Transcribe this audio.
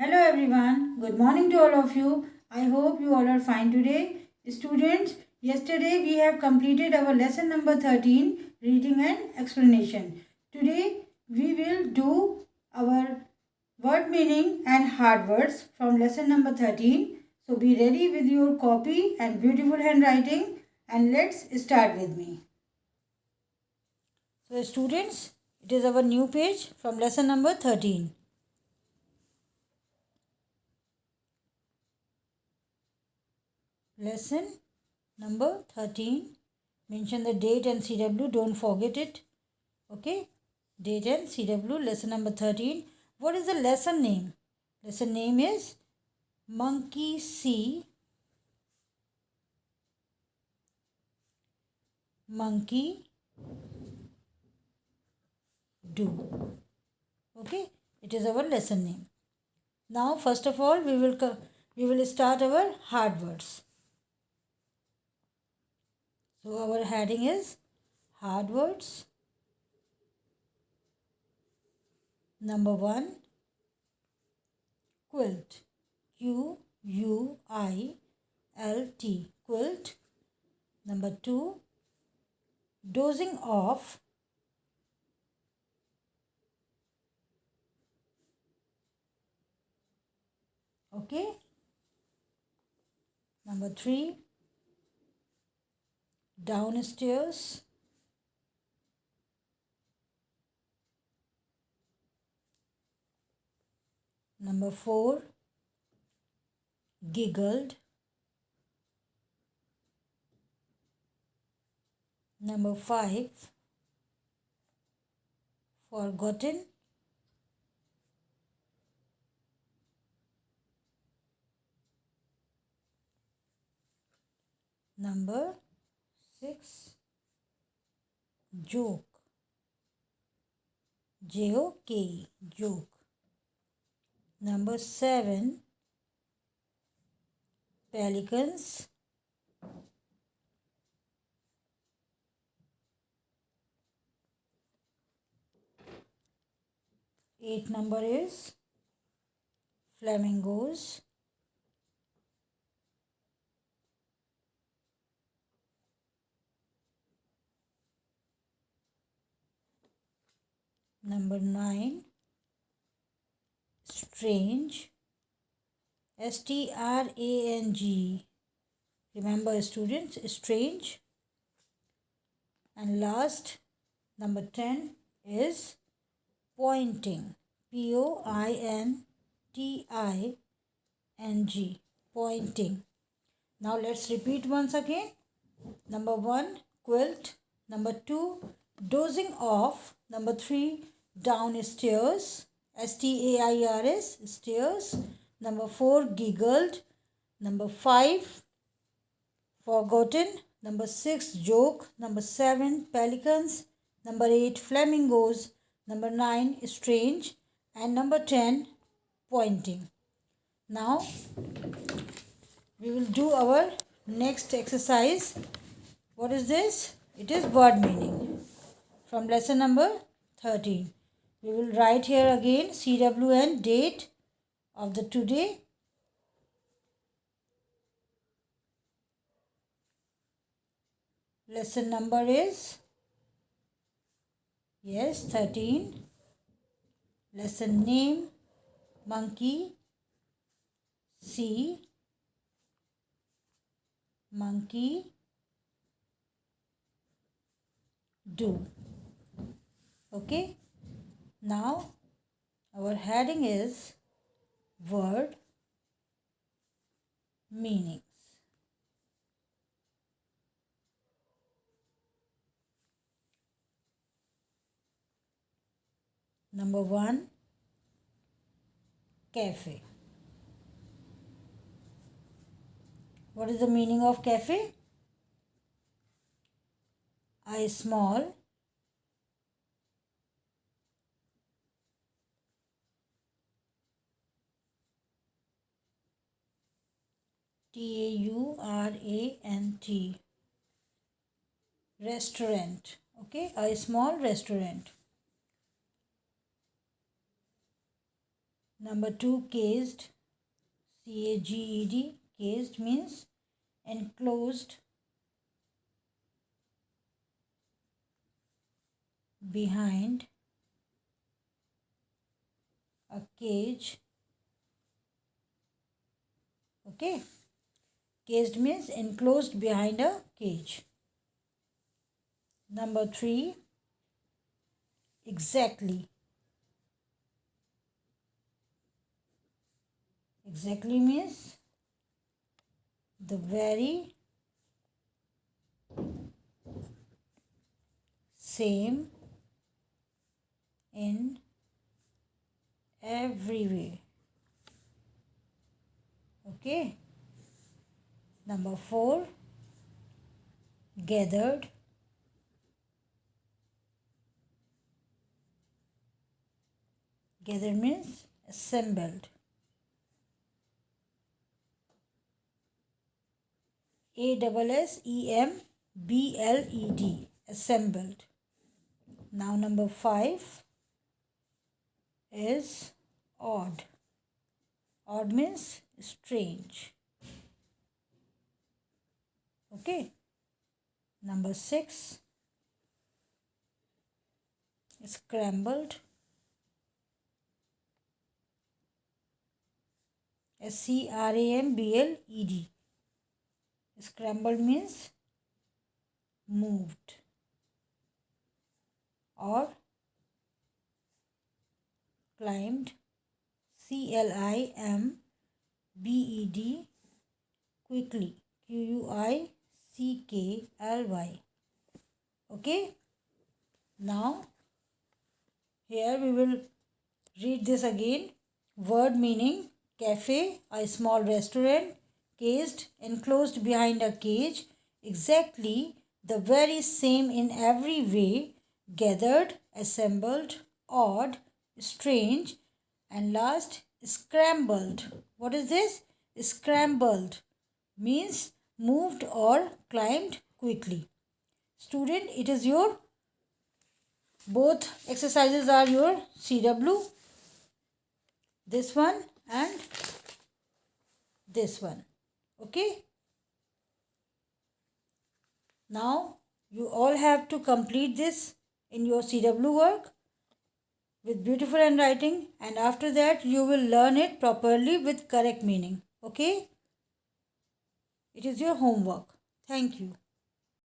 Hello everyone, good morning to all of you. I hope you all are fine today. Students, yesterday we have completed our lesson number 13, reading and explanation. Today we will do our word meaning and hard words from lesson number 13. So be ready with your copy and beautiful handwriting and let's start with me. So students, it is our new page from lesson number 13. Lesson number 13. Mention the date and CW. Don't forget it. Okay. Date and CW. Lesson number 13. What is the lesson name? Lesson name is Monkey See, Monkey Do. Okay. It is our lesson name. Now first of all we will start our hard words. So our heading is hard words. Number 1, quilt. Q-U-I-L-T. Quilt. Number 2, dozing off. Okay. Number 3, downstairs. Number 4, giggled. Number 5, forgotten. Number 6, joke. J-O-K-E, joke. Number 7, pelicans. Eighth number is flamingos. Number 9, strange. S-T-R-A-N-G. Remember students, strange. And last, number 10 is pointing. P-O-I-N-T-I-N-G. Pointing. Now let's repeat once again. Number 1, quilt. Number 2, dozing off. Number 3, downstairs. S-T-A-I-R-S, stairs. Number 4, giggled. Number 5, forgotten. Number 6, joke. Number 7, pelicans. Number 8, flamingos. Number 9, strange. And number 10, pointing. Now we will do our next exercise. What is this? It is word meaning from lesson number 13. We will write here again CW and date of the today. Lesson number is 13. Lesson name Monkey See, Monkey Do. Okay. Now our heading is word meanings. Number 1, cafe. What is the meaning of cafe? A small T-A-U-R-A-N-T, restaurant. Okay, a small restaurant. Number 2, caged. C-A-G-E-D. Caged means enclosed behind a cage. Okay. Caged means enclosed behind a cage. Number 3, exactly. Exactly means the very same in every way. Okay. Number 4, gathered. Gathered means assembled. A-S-S-E-M-B-L-E-D. Assembled. Now number 5 is odd. Odd means strange. Okay. Number 6, scrambled. S-C-R-A-M-B-L-E-D. Scrambled means moved or climbed. C-L-I-M-B-E-D. Quickly. Q-U-I-C-K-L-Y. Okay. Now here we will read this again. Word meaning: cafe, a small restaurant. Caged, enclosed behind a cage. Exactly, the very same in every way. Gathered, assembled, odd, strange, and last, scrambled. What is this? Scrambled means moved or climbed quickly. Student, it is your both exercises are your CW, this one and this one. Okay. Now you all have to complete this in your CW work with beautiful handwriting, and after that you will learn it properly with correct meaning. Okay. It is your homework. Thank you.